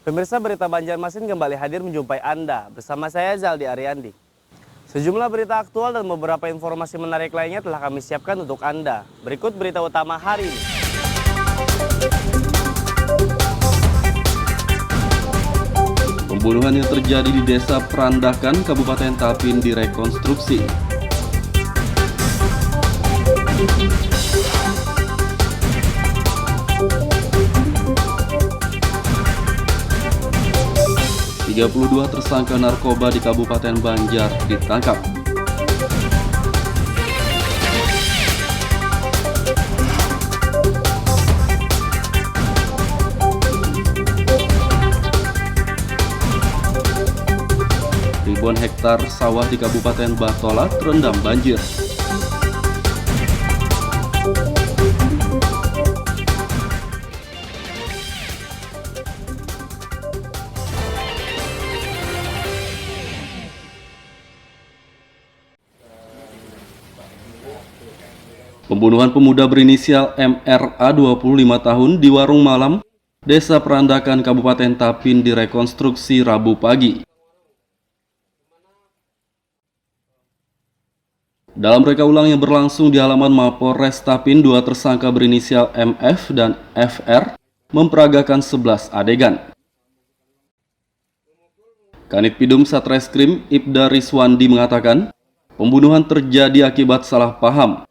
Pemirsa Berita Banjarmasin kembali hadir menjumpai Anda. Bersama saya Zaldi Ariandi. Sejumlah berita aktual dan beberapa informasi menarik lainnya telah kami siapkan untuk Anda. Berikut berita utama hari ini. Pembunuhan yang terjadi di Desa Perandakan, Kabupaten Tapin direkonstruksi. Dua tersangka narkoba di Kabupaten Banjar ditangkap. Ribuan hektar sawah di Kabupaten Batola terendam banjir. Pembunuhan pemuda berinisial MRA 25 tahun di warung malam Desa Perandakan Kabupaten Tapin direkonstruksi Rabu pagi. Dalam reka ulang yang berlangsung di halaman Mapolres Tapin, dua tersangka berinisial MF dan FR memperagakan 11 adegan. Kanit Pidum Satreskrim Ibda Riswandi mengatakan, pembunuhan terjadi akibat salah paham.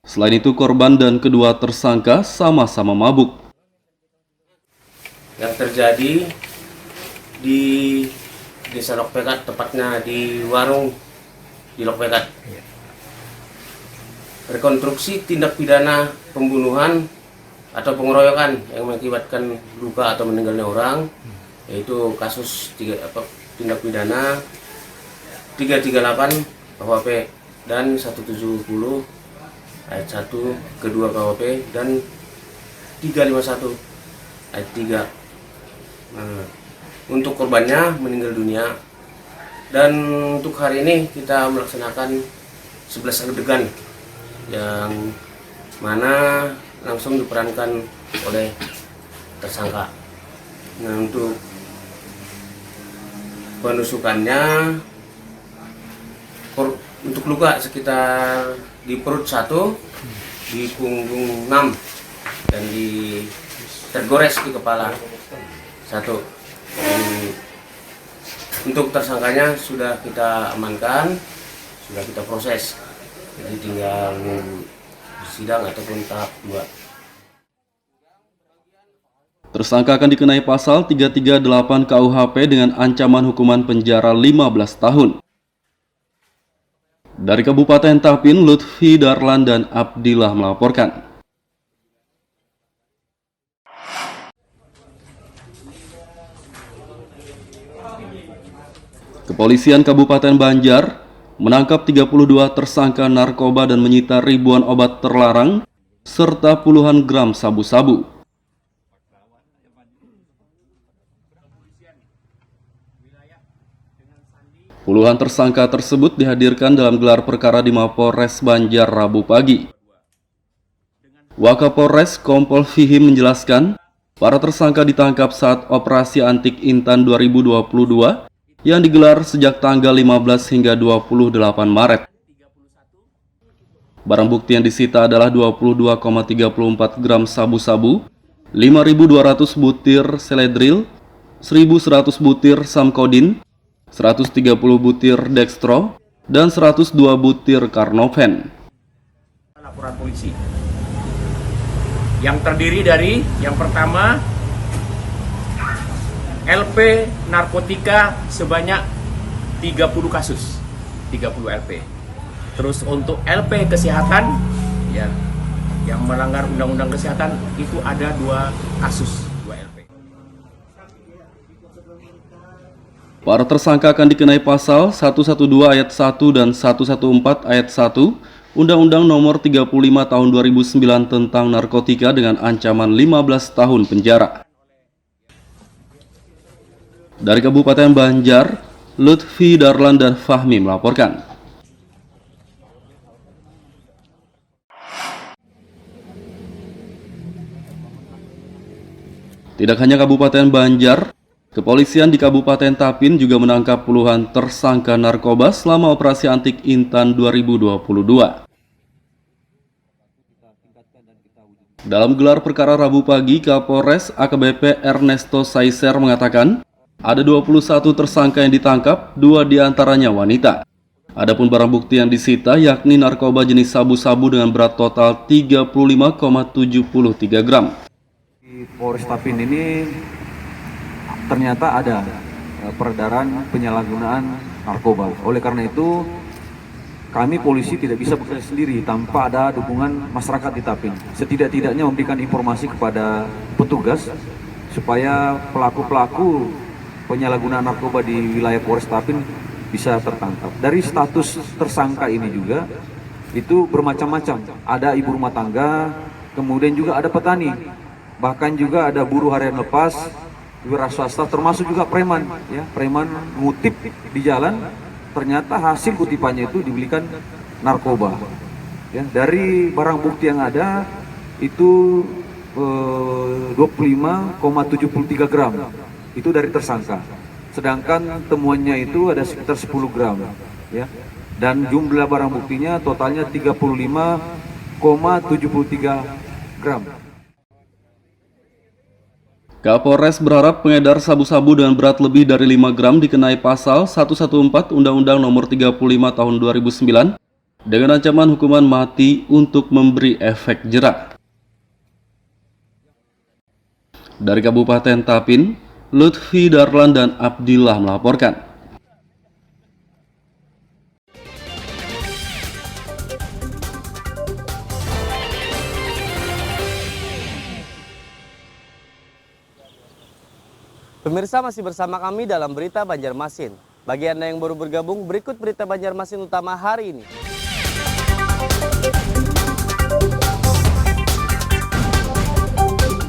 Selain itu, korban dan kedua tersangka sama-sama mabuk. Yang terjadi di Desa Lokpekat, tepatnya di warung di Lokpekat. Rekonstruksi tindak pidana pembunuhan atau pengeroyokan yang mengakibatkan luka atau meninggalnya orang, yaitu kasus tindak pidana 338 KUHP dan 170 ayat 1 kedua KUHP dan 351 ayat 3. Nah, untuk korbannya meninggal dunia, dan untuk hari ini kita melaksanakan 11 adegan yang mana langsung diperankan oleh tersangka. Nah, untuk penusukannya, untuk luka sekitar di perut 1, di punggung 6, dan di tergores di kepala 1. Untuk tersangkanya sudah kita amankan, sudah kita proses, jadi tinggal sidang ataupun tahap 2. Tersangka akan dikenai pasal 338 KUHP dengan ancaman hukuman penjara 15 tahun. Dari Kabupaten Tapin, Lutfi Darlan dan Abdillah melaporkan. Kepolisian Kabupaten Banjar menangkap 32 tersangka narkoba dan menyita ribuan obat terlarang serta puluhan gram sabu-sabu. Puluhan tersangka tersebut dihadirkan dalam gelar perkara di Mapolres Banjar Rabu pagi. Wakapolres Kompol Fihim menjelaskan, para tersangka ditangkap saat operasi Antik Intan 2022 yang digelar sejak tanggal 15 hingga 28 Maret. Barang bukti yang disita adalah 22,34 gram sabu-sabu, 5.200 butir seledril, 1.100 butir samkodin, 130 butir dextro, dan 102 butir karnoven. Laporan polisi yang terdiri dari yang pertama LP narkotika sebanyak 30 kasus, 30 LP. Terus untuk LP kesehatan ya, yang melanggar undang-undang kesehatan itu ada 2 kasus, 2 LP. Para tersangka akan dikenai pasal 112 ayat 1 dan 114 ayat 1 Undang-Undang Nomor 35 Tahun 2009 tentang narkotika dengan ancaman 15 tahun penjara. Dari Kabupaten Banjar, Lutfi Darlan dan Fahmi melaporkan. Tidak hanya Kabupaten Banjar, Kepolisian di Kabupaten Tapin juga menangkap puluhan tersangka narkoba selama operasi Antik Intan 2022. Dalam gelar perkara Rabu pagi, Kapolres AKBP Ernesto Saiser mengatakan ada 21 tersangka yang ditangkap, 2 diantaranya wanita. Adapun barang bukti yang disita yakni narkoba jenis sabu-sabu dengan berat total 35,73 gram. Di Polres Tapin ini ternyata ada peredaran penyalahgunaan narkoba. Oleh karena itu, kami polisi tidak bisa bekerja sendiri tanpa ada dukungan masyarakat di Tapin. Setidak-tidaknya memberikan informasi kepada petugas supaya pelaku-pelaku penyalahgunaan narkoba di wilayah Polres Tapin bisa tertangkap. Dari status tersangka ini juga itu bermacam-macam. Ada ibu rumah tangga, kemudian juga ada petani, bahkan juga ada buruh harian lepas, wira swasta, termasuk juga preman. Ya, preman ngutip di jalan, ternyata hasil kutipannya itu dibelikan narkoba. Ya, dari barang bukti yang ada itu 25,73 gram itu dari tersangka. Sedangkan temuannya itu ada sekitar 10 gram, ya. Dan jumlah barang buktinya totalnya 35,73 gram. Kapolres berharap pengedar sabu-sabu dengan berat lebih dari 5 gram dikenai pasal 114 Undang-Undang Nomor 35 Tahun 2009 dengan ancaman hukuman mati untuk memberi efek jera. Dari Kabupaten Tapin, Lutfi Darlan dan Abdillah melaporkan. Pemirsa masih bersama kami dalam Berita Banjarmasin. Bagi Anda yang baru bergabung, berikut Berita Banjarmasin utama hari ini.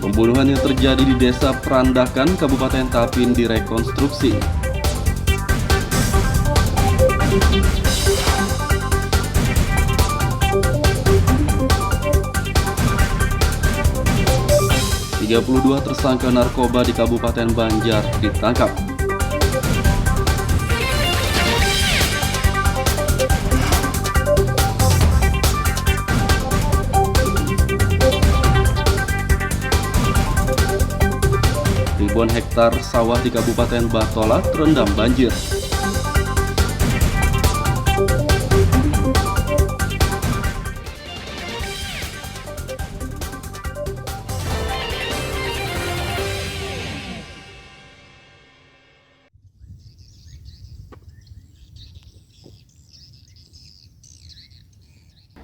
Pembunuhan yang terjadi di Desa Perandakan, Kabupaten Tapin direkonstruksi. ...32 tersangka narkoba di Kabupaten Banjar ditangkap. Ribuan hektar sawah di Kabupaten Batola terendam banjir.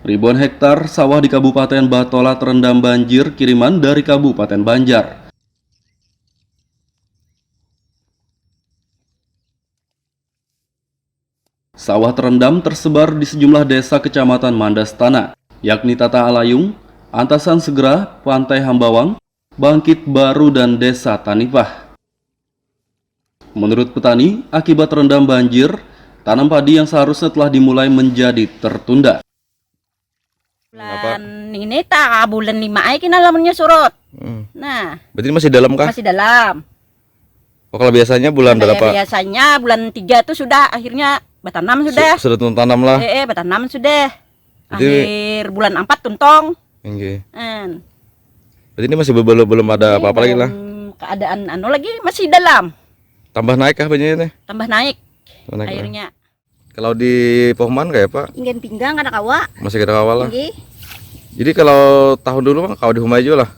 Ribuan hektar sawah di Kabupaten Batola terendam banjir kiriman dari Kabupaten Banjar. Sawah terendam tersebar di sejumlah desa kecamatan Mandastana, yakni Tata Alayung, Antasan Segera, Pantai Hambawang, Bangkit Baru, dan Desa Tanipah. Menurut petani, akibat terendam banjir, tanam padi yang seharusnya telah dimulai menjadi tertunda. Bulan ini tak bulan 5 ay kinalamannya surut. Nah, Berarti masih dalam kah? masih dalam. Oh, kalau biasanya bulan berapa? Biasanya bulan 3 itu sudah akhirnya bertanam sudah. Sudah tanam lah. Bertanam sudah. Jadi- Akhir bulan 4 tuntong. Oke. Hmm. Berarti ini masih belum ada apa-apa lagi lah. Keadaan lagi masih dalam. Tambah naik kah banyaknya nih? Tambah naik Tambah naik lah. airnya. Kalau di Pohman kayak Pak Ingin pinggang ada kawa. masih kita kawal lah. Tinggi. Jadi kalau tahun dulu mah kau di Humai juga lah.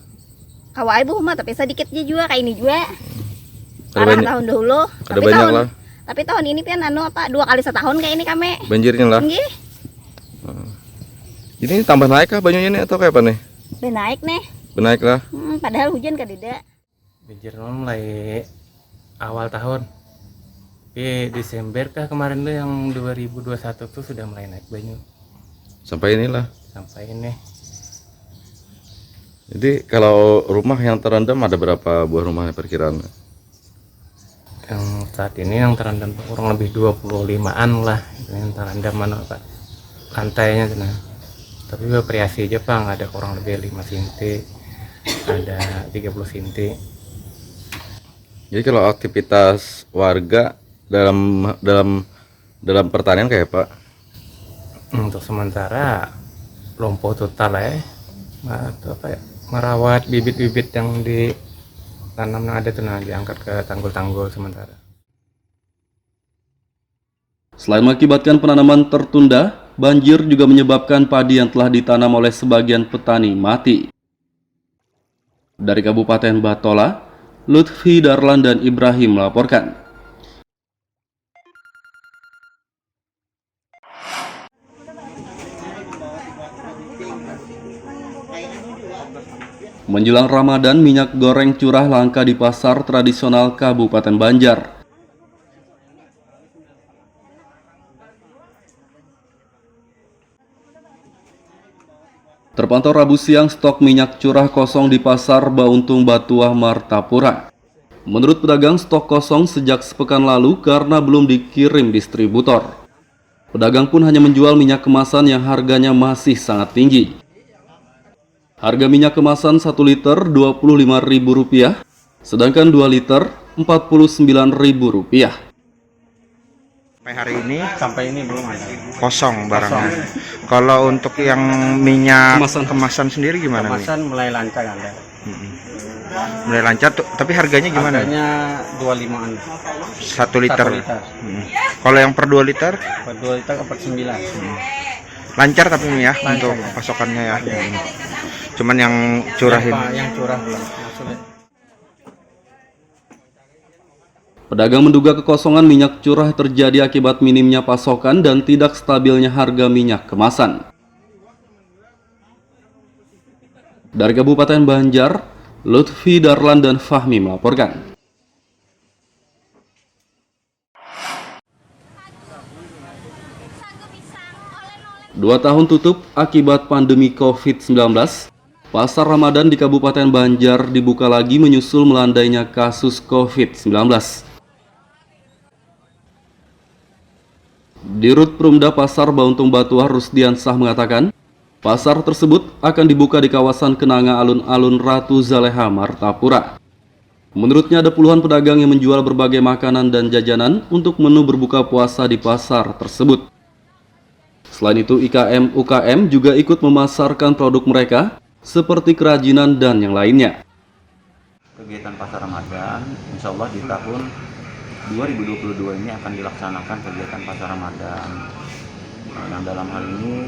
Kawa ibu mah tapi sedikit aja juga kayak ini juga. Ada Parah banyak, tahun dulu. ada banyak lah Tapi tahun ini pian 2 kali setahun kayak ini kami. banjirnya lah. Tinggi. Ini tambah naik kah banyaknya nih atau kayak apa nih? Udah naik nih. Benaik lah. Padahal hujan kadeda. Banjir mulai awal tahun. Di Desember kah kemarin tuh yang 2021 tuh sudah mulai naik banyu Sampai inilah. sampai ini. Jadi kalau rumah yang terendam ada berapa buah rumah perkiraan? Yang saat ini yang terendam tuh kurang lebih 25-an lah itu yang terendam mana Pak. Lantainya sana. Tapi variasi aja Pak, ada kurang lebih 5 cm, ada 30 cm. Jadi kalau aktivitas warga dalam pertanian kayak Pak? Untuk sementara lumpuh total ya. Atau apa ya? Merawat bibit-bibit yang ditanam yang ada tuh diangkat ke tanggul-tanggul sementara. Selain mengakibatkan penanaman tertunda, banjir juga menyebabkan padi yang telah ditanam oleh sebagian petani mati. Dari Kabupaten Batola, Lutfi Darlan dan Ibrahim melaporkan. Menjelang Ramadan, minyak goreng curah langka di pasar tradisional Kabupaten Banjar. Terpantau Rabu siang stok minyak curah kosong di pasar Bauntung Batuah Martapura. Menurut pedagang, stok kosong sejak sepekan lalu karena belum dikirim distributor. Pedagang pun hanya menjual minyak kemasan yang harganya masih sangat tinggi. Harga minyak kemasan 1 liter Rp25.000, sedangkan 2 liter Rp49.000. Sampai hari ini belum ada. kosong barangnya. Kalau untuk yang minyak kemasan sendiri gimana nih? Kemasan mulai lancar ada. Mulai lancar tapi harganya gimana? Harganya 25-an. 1 liter. 1 liter. Kalau yang per 2 liter? Per 2 liter ke 9. Lancar tapi ya Lancar, untuk ya. pasokannya ya. Cuman yang curahin. Yang curah belum. Sulit. Pedagang menduga kekosongan minyak curah terjadi akibat minimnya pasokan dan tidak stabilnya harga minyak kemasan. Dari Kabupaten Banjar, Lutfi Darlan dan Fahmi melaporkan. Dua tahun tutup akibat pandemi COVID-19, pasar Ramadan di Kabupaten Banjar dibuka lagi menyusul melandainya kasus COVID-19. Dirut Perumda Pasar Bauntung Batuah Rusdiansah mengatakan, pasar tersebut akan dibuka di kawasan Kenanga Alun-Alun Ratu Zaleha Martapura. Menurutnya ada puluhan pedagang yang menjual berbagai makanan dan jajanan untuk menu berbuka puasa di pasar tersebut. Selain itu, IKM-UKM juga ikut memasarkan produk mereka seperti kerajinan dan yang lainnya. Kegiatan pasar Ramadan, insya Allah di tahun 2022 ini akan dilaksanakan kegiatan pasar Ramadan. Nah, dalam hal ini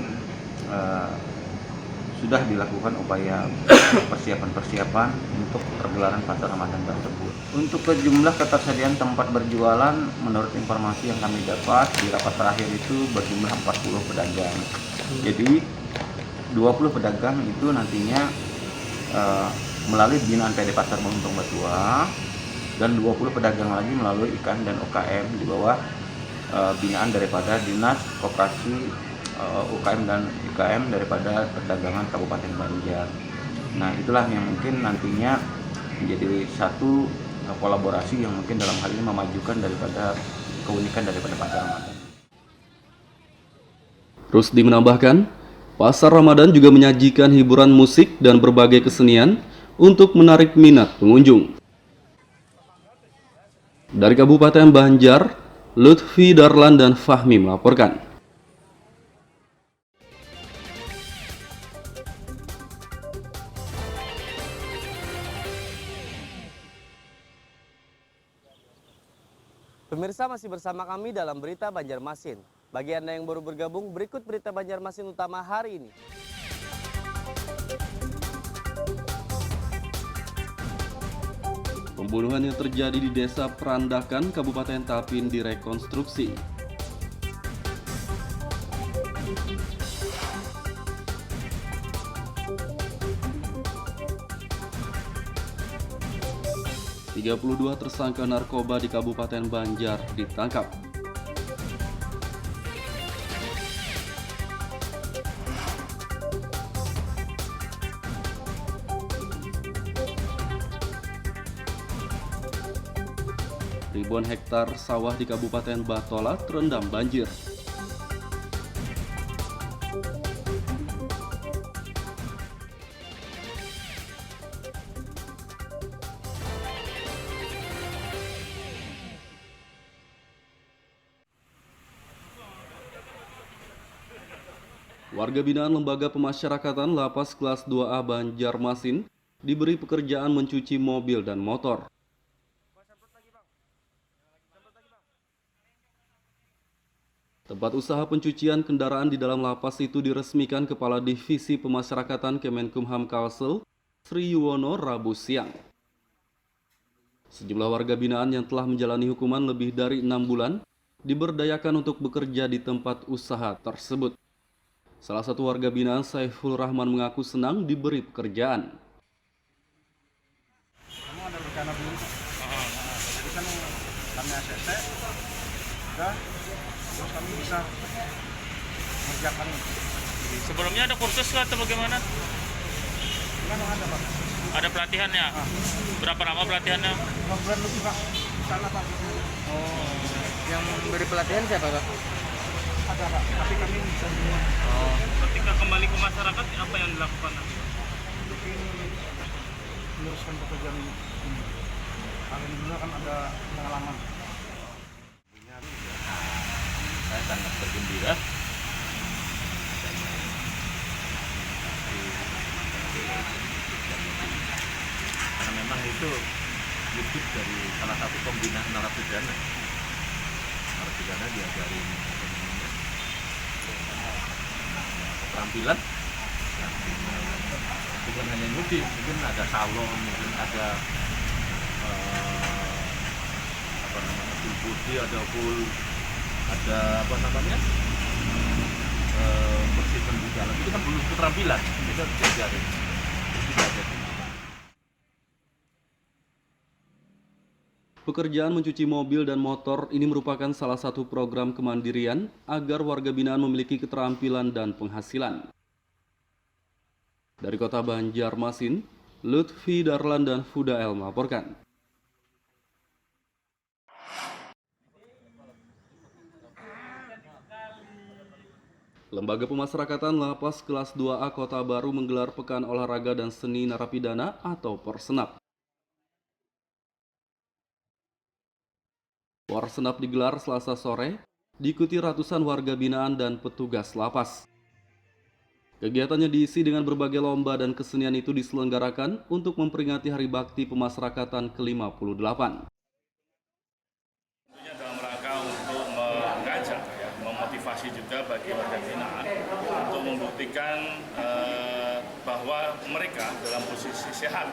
sudah dilakukan upaya persiapan untuk pergelaran pasar Ramadan tersebut. Untuk jumlah ketersediaan tempat berjualan, menurut informasi yang kami dapat di rapat terakhir itu berjumlah 40 pedagang. Jadi 20 pedagang itu nantinya melalui binaan PD Pasar Bauntung Batuah, dan 20 pedagang lagi melalui IKM dan UKM di bawah binaan daripada Dinas Koperasi UKM dan IKM daripada Perdagangan Kabupaten Banjar. Nah, itulah yang mungkin nantinya menjadi satu kolaborasi yang mungkin dalam hal ini memajukan daripada keunikan daripada pasar Ramadan. Rusdi menambahkan, pasar Ramadan juga menyajikan hiburan musik dan berbagai kesenian untuk menarik minat pengunjung. Dari Kabupaten Banjar, Lutfi Darlan dan Fahmi melaporkan. Pemirsa masih bersama kami dalam Berita Banjarmasin. Bagi Anda yang baru bergabung, berikut Berita Banjarmasin utama hari ini. Pembunuhan yang terjadi di Desa Perandakan, Kabupaten Tapin direkonstruksi. ...32 tersangka narkoba di Kabupaten Banjar ditangkap. Ribuan hektar sawah di Kabupaten Batola terendam banjir. Warga binaan Lembaga Pemasyarakatan Lapas Kelas 2A Banjarmasin diberi pekerjaan mencuci mobil dan motor. Tempat usaha pencucian kendaraan di dalam lapas itu diresmikan Kepala Divisi Pemasyarakatan Kemenkumham Kalsel, Sri Yuwono, Rabu siang. Sejumlah warga binaan yang telah menjalani hukuman lebih dari 6 bulan diberdayakan untuk bekerja di tempat usaha tersebut. Salah satu warga binaan, Saiful Rahman, mengaku senang diberi pekerjaan. Kamu ada rencana belum? Jadi kan kami ACC, terus kami bisa mengerjakan. Sebelumnya ada kursus atau bagaimana? Memang ada, Pak. Ada pelatihannya? Berapa lama pelatihannya? 2 bulan lebih, Pak. Sana, Pak. Oh, yang memberi pelatihan siapa, Pak? Ada, Pak. Tapi kami bisa semua. Oh, ketika kembali ke masyarakat, apa yang dilakukan? Mungkin meneruskan pekerjaan ini. Alhamdulillah kan ada pengalaman. Saya sangat bergembira. Karena memang itu wujud dari salah satu pembinaan narapidana. Narapidana diajarin keterampilan. Bukan hanya nyuci, mungkin ada salon, mungkin ada full body, ada full, ada bersihkan di dalam. Itu kan belum keterampilan, itu harus diajarin. Pekerjaan mencuci mobil dan motor ini merupakan salah satu program kemandirian agar warga binaan memiliki keterampilan dan penghasilan. Dari kota Banjarmasin, Lutfi Darlan dan Fudael melaporkan. Lembaga Pemasyarakatan Lapas Kelas 2A Kota Baru menggelar Pekan Olahraga dan Seni Narapidana atau Porsenap. Porsenap digelar Selasa sore, diikuti ratusan warga binaan dan petugas lapas. Kegiatannya diisi dengan berbagai lomba dan kesenian itu diselenggarakan untuk memperingati Hari Bakti Pemasyarakatan ke-58. Tentunya dalam rangka untuk mengajak, memotivasi juga bagi warga binaan untuk membuktikan bahwa mereka dalam posisi sehat,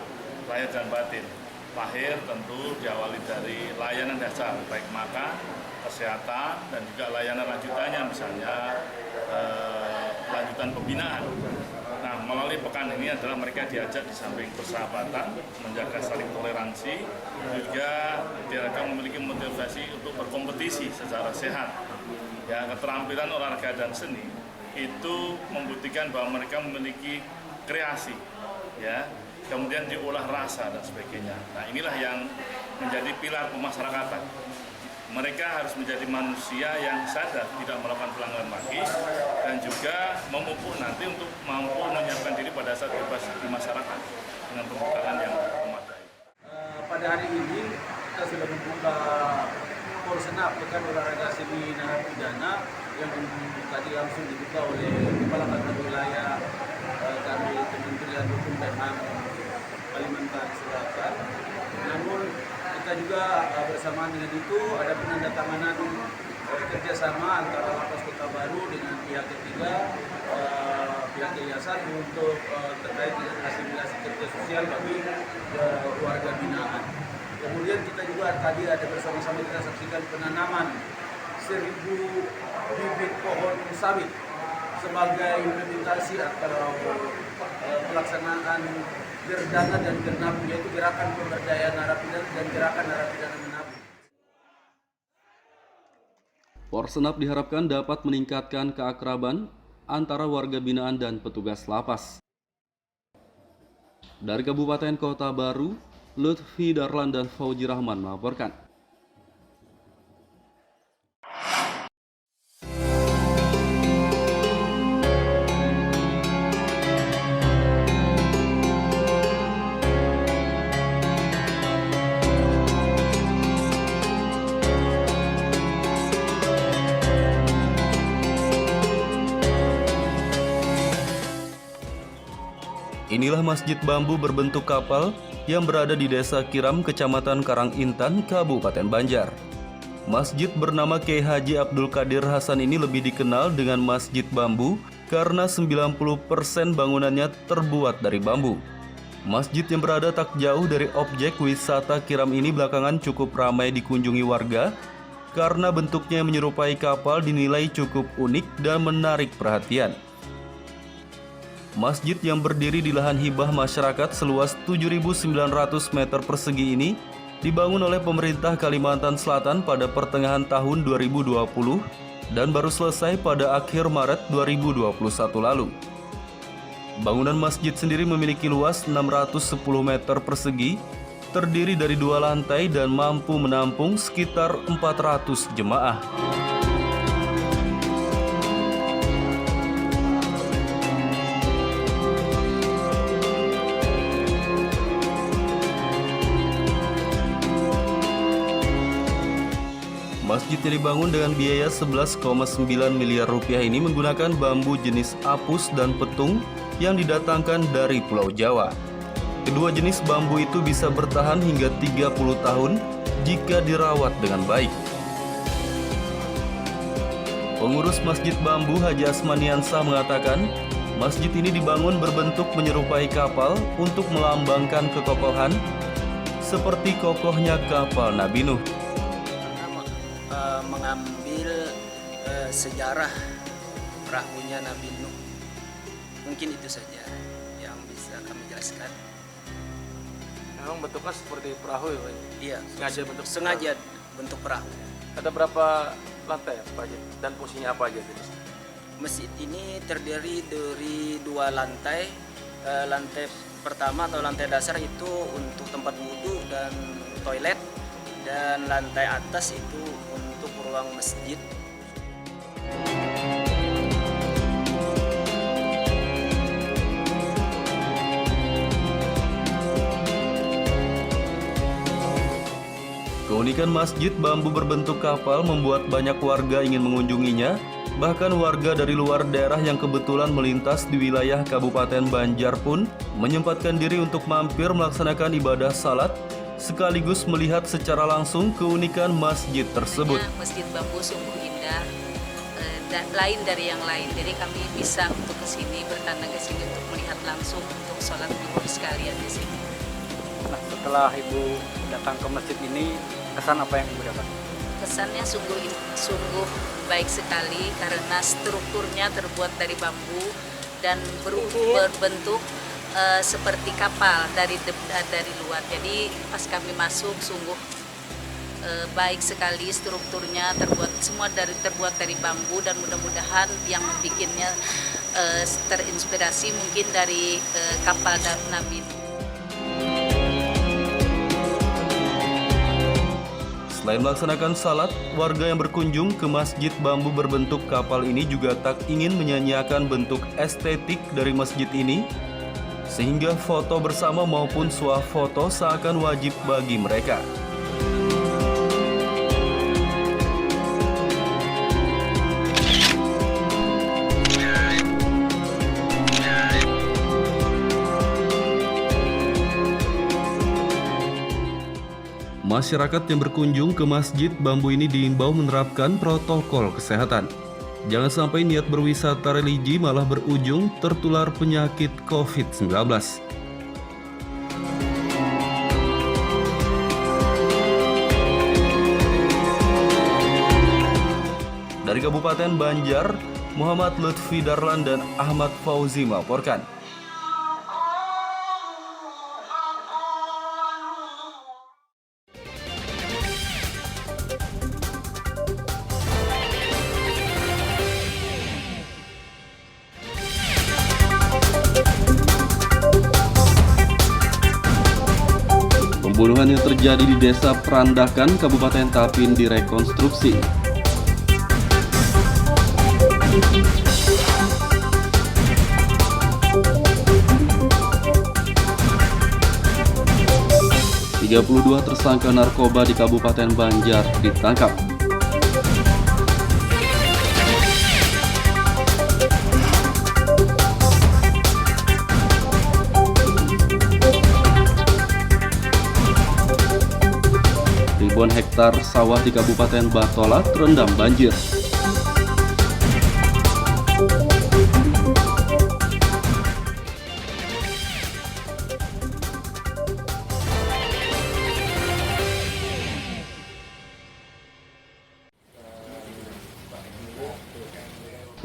lahir dan batin. Lahir tentu diawali dari layanan dasar, baik makan, kesehatan, dan juga layanan lanjutannya, misalnya lanjutan pembinaan. Nah, melalui pekan ini adalah mereka diajak di samping persahabatan, menjaga saling toleransi, juga diharapkan memiliki motivasi untuk berkompetisi secara sehat. Ya, keterampilan olahraga dan seni itu membuktikan bahwa mereka memiliki kreasi, ya. Kemudian diolah rasa dan sebagainya. Nah, inilah yang menjadi pilar pemasyarakatan. Mereka harus menjadi manusia yang sadar tidak melakukan pelanggaran lagi dan juga memupuk nanti untuk mampu menyiapkan diri pada saat bebas di masyarakat dengan pembekalan yang memadai. Pada hari ini kita sudah membuka Porsenap, Pekan Olahraga Seni Narapidana, yang tadi langsung dibuka oleh Kepala Kantor Wilayah kami Kementerian Hukum dan HAM Kalimantan Selatan. Namun kita juga bersamaan dengan itu ada penandatanganan kerjasama antara Lapas Kota Baru dengan pihak ketiga, pihak yayasan untuk terkait dengan asimilasi kerja sosial bagi warga binaan. Kemudian kita juga tadi ada bersama-sama kita saksikan penanaman 1000 bibit pohon sawit sebagai implementasi atau pelaksanaan Gerdana dan Genap, yaitu gerakan pemberdayaan narapidana dan gerakan narapidana menabung. Porsenap diharapkan dapat meningkatkan keakraban antara warga binaan dan petugas lapas. Dari Kabupaten Kota Baru, Lutfi Darlan dan Fauji Rahman melaporkan. Inilah masjid bambu berbentuk kapal yang berada di Desa Kiram, Kecamatan Karangintan, Kabupaten Banjar. Masjid bernama Kiai Haji Abdul Qadir Hasan ini lebih dikenal dengan Masjid Bambu karena 90% bangunannya terbuat dari bambu. Masjid yang berada tak jauh dari objek wisata Kiram ini belakangan cukup ramai dikunjungi warga karena bentuknya yang menyerupai kapal dinilai cukup unik dan menarik perhatian. Masjid yang berdiri di lahan hibah masyarakat seluas 7.900 meter persegi ini dibangun oleh pemerintah Kalimantan Selatan pada pertengahan tahun 2020 dan baru selesai pada akhir Maret 2021 lalu. Bangunan masjid sendiri memiliki luas 610 meter persegi, terdiri dari 2 lantai dan mampu menampung sekitar 400 jemaah. Masjid yang dibangun dengan biaya 11,9 miliar rupiah ini menggunakan bambu jenis apus dan petung yang didatangkan dari Pulau Jawa. Kedua jenis bambu itu bisa bertahan hingga 30 tahun jika dirawat dengan baik. Pengurus Masjid Bambu Haji Asmaniansah mengatakan, masjid ini dibangun berbentuk menyerupai kapal untuk melambangkan kekokohan seperti kokohnya kapal Nabi Nuh. Mengambil sejarah perahunya Nabi Nuh. Mungkin itu saja yang bisa kami jelaskan. Memang bentuknya seperti perahu ya Pak? Iya, sengaja bentuk perahu. Ada berapa lantai Pak Haji? Dan fungsinya apa aja? Masjid ini terdiri dari 2 lantai. Lantai pertama atau lantai dasar itu untuk tempat wudhu dan toilet. Dan lantai atas itu untuk ruang masjid. Keunikan masjid bambu berbentuk kapal membuat banyak warga ingin mengunjunginya. Bahkan warga dari luar daerah yang kebetulan melintas di wilayah Kabupaten Banjar pun menyempatkan diri untuk mampir melaksanakan ibadah salat sekaligus melihat secara langsung keunikan masjid tersebut. Masjid Bambu sungguh indah, dan lain dari yang lain. Jadi kami bisa untuk kesini, bertandang ke sini untuk melihat langsung untuk sholat zuhur sekalian di sini. Nah, setelah Ibu datang ke masjid ini, kesan apa yang Ibu dapat? Kesannya sungguh baik sekali karena strukturnya terbuat dari bambu dan berbentuk seperti kapal dari luar. Jadi pas kami masuk sungguh baik sekali strukturnya, terbuat dari bambu dan mudah-mudahan yang membuatnya terinspirasi mungkin dari kapal Nabi. Selain melaksanakan salat, warga yang berkunjung ke masjid bambu berbentuk kapal ini juga tak ingin menyanyiakan bentuk estetik dari masjid ini, sehingga foto bersama maupun swafoto seakan wajib bagi mereka. Masyarakat yang berkunjung ke masjid bambu ini diimbau menerapkan protokol kesehatan. Jangan sampai niat berwisata religi malah berujung tertular penyakit COVID-19. Dari Kabupaten Banjar, Muhammad Lutfi Darlan dan Ahmad Fauzi melaporkan. Pembunuhan yang terjadi di Desa Perandakan, Kabupaten Tapin direkonstruksi. ...32 tersangka narkoba di Kabupaten Banjar ditangkap. ribuan hektar sawah di Kabupaten Batola terendam banjir.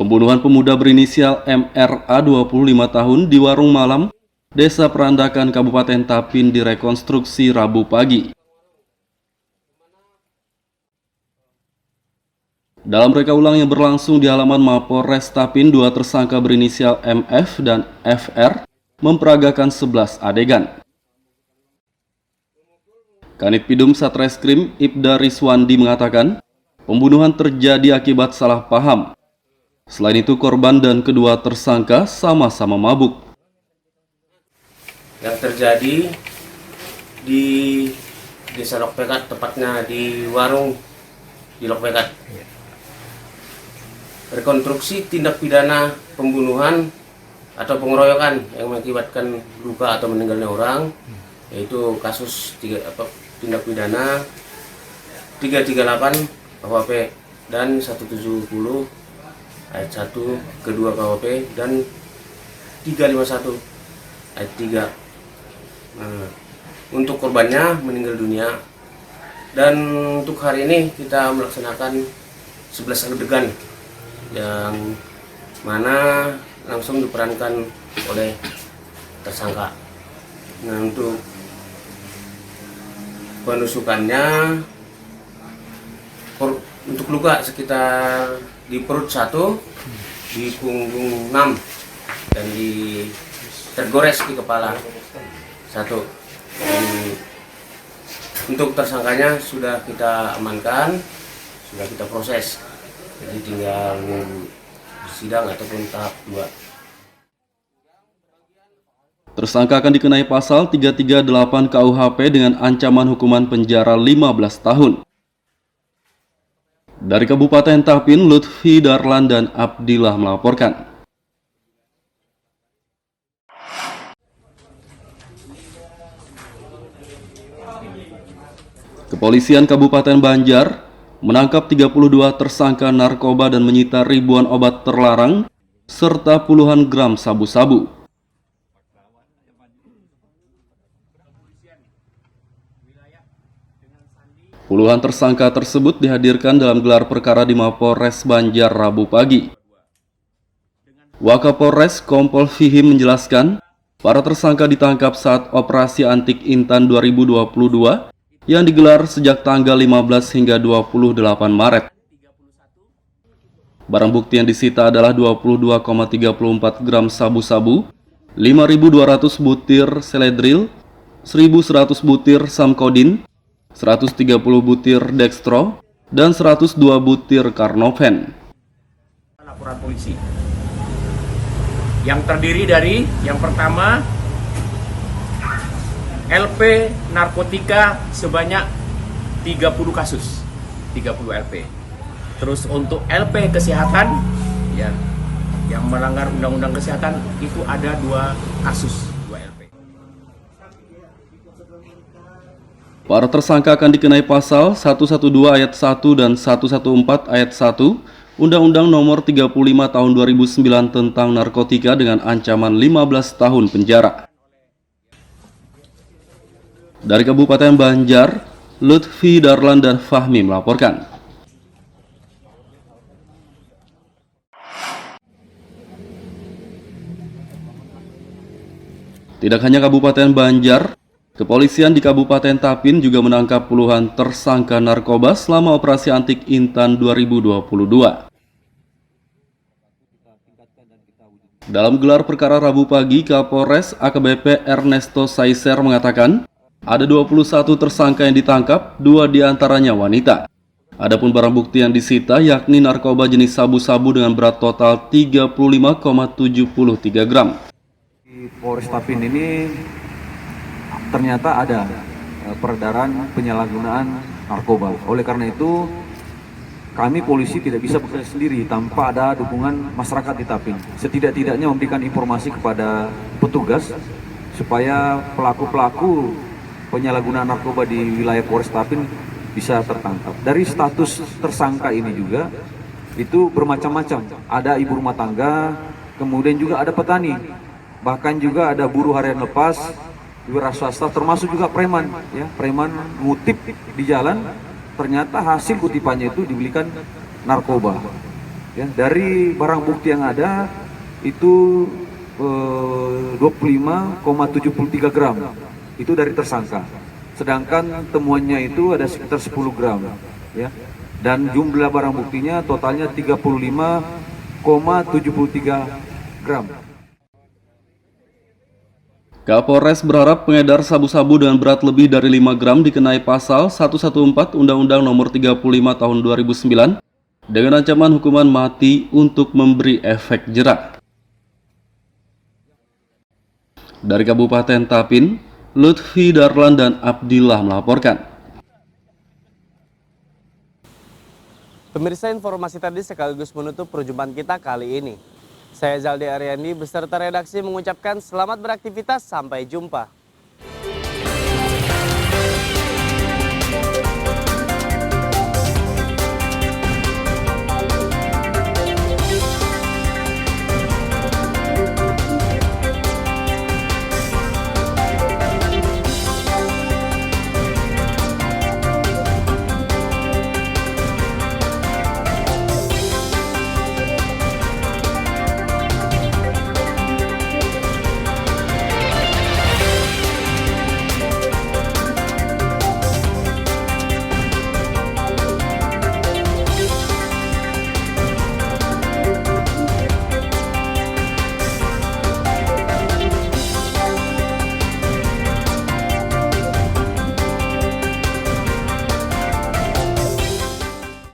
Pembunuhan pemuda berinisial MRA 25 tahun di warung malam Desa Perandakan Kabupaten Tapin direkonstruksi Rabu pagi. Dalam reka ulang yang berlangsung di halaman Mapolres Tapin, dua tersangka berinisial MF dan FR memperagakan 11 adegan. Kanit Pidum Satreskrim Ibda Riswandi mengatakan, pembunuhan terjadi akibat salah paham. Selain itu, korban dan kedua tersangka sama-sama mabuk. Yang terjadi di Desa Lokpekat, tepatnya di warung di Lokpekat. Rekonstruksi tindak pidana pembunuhan atau pengeroyokan yang mengakibatkan luka atau meninggalnya orang, yaitu kasus tindak pidana 338 KUHP dan 170 ayat 1 kedua KUHP dan 351 ayat 3. Nah, untuk korbannya meninggal dunia, dan untuk hari ini kita melaksanakan 11 adegan yang mana langsung diperankan oleh tersangka. Nah, untuk penusukannya, untuk luka sekitar di perut 1, di punggung 6, dan di tergores di kepala 1. Untuk tersangkanya sudah kita amankan, sudah kita proses, jadi tinggal sidang ataupun tahap 2. Tersangka akan dikenai pasal 338 KUHP dengan ancaman hukuman penjara 15 tahun. Dari Kabupaten Tapin, Lutfi Darlan dan Abdillah melaporkan. Kepolisian Kabupaten Banjar menangkap 32 tersangka narkoba dan menyita ribuan obat terlarang serta puluhan gram sabu-sabu. Puluhan tersangka tersebut dihadirkan dalam gelar perkara di Mapolres Banjar Rabu pagi. Wakapolres Kompol Fihim menjelaskan, para tersangka ditangkap saat operasi Antik Intan 2022 yang digelar sejak tanggal 15 hingga 28 Maret. Barang bukti yang disita adalah 22,34 gram sabu-sabu, 5.200 butir seledril, 1.100 butir samkodin, 130 butir dextro, dan 102 butir karnoven. Laporan polisi yang terdiri dari yang pertama LP narkotika sebanyak 30 kasus, 30 LP. Terus untuk LP kesehatan ya yang melanggar undang-undang kesehatan itu ada 2 kasus, 2 LP. Para tersangka akan dikenai pasal 112 ayat 1 dan 114 ayat 1 Undang-Undang Nomor 35 Tahun 2009 tentang narkotika dengan ancaman 15 tahun penjara. Dari Kabupaten Banjar, Lutfi Darlan dan Fahmi melaporkan. Tidak hanya Kabupaten Banjar, kepolisian di Kabupaten Tapin juga menangkap puluhan tersangka narkoba selama operasi Antik Intan 2022. Dalam gelar perkara Rabu pagi, Kapolres AKBP Ernesto Saiser mengatakan ada 21 tersangka yang ditangkap, 2 diantaranya wanita. Adapun barang bukti yang disita yakni narkoba jenis sabu-sabu dengan berat total 35,73 gram. Di Polres Tapin ini ternyata ada peredaran penyalahgunaan narkoba. Oleh karena itu, kami polisi tidak bisa bekerja sendiri tanpa ada dukungan masyarakat di Tapin. Setidak-tidaknya memberikan informasi kepada petugas supaya pelaku-pelaku penyalahgunaan narkoba di wilayah Polres Tapin bisa tertangkap. Dari status tersangka ini juga itu bermacam-macam. Ada ibu rumah tangga, kemudian juga ada petani, bahkan juga ada buruh harian lepas, wira swasta, termasuk juga preman. Ya, preman ngutip di jalan, ternyata hasil kutipannya itu dibelikan narkoba. Ya, dari barang bukti yang ada itu 25,73 gram itu dari tersangka. Sedangkan temuannya itu ada sekitar 10 gram. Ya. Dan jumlah barang buktinya totalnya 35,73 gram. Kapolres berharap pengedar sabu-sabu dengan berat lebih dari 5 gram dikenai pasal 114 Undang-Undang Nomor 35 Tahun 2009 dengan ancaman hukuman mati untuk memberi efek jera. Dari Kabupaten Tapin, Lutfi Darlan dan Abdillah melaporkan. Pemirsa, informasi tadi sekaligus menutup perjumpaan kita kali ini. Saya Zaldi Ariandi beserta redaksi mengucapkan selamat beraktivitas, sampai jumpa.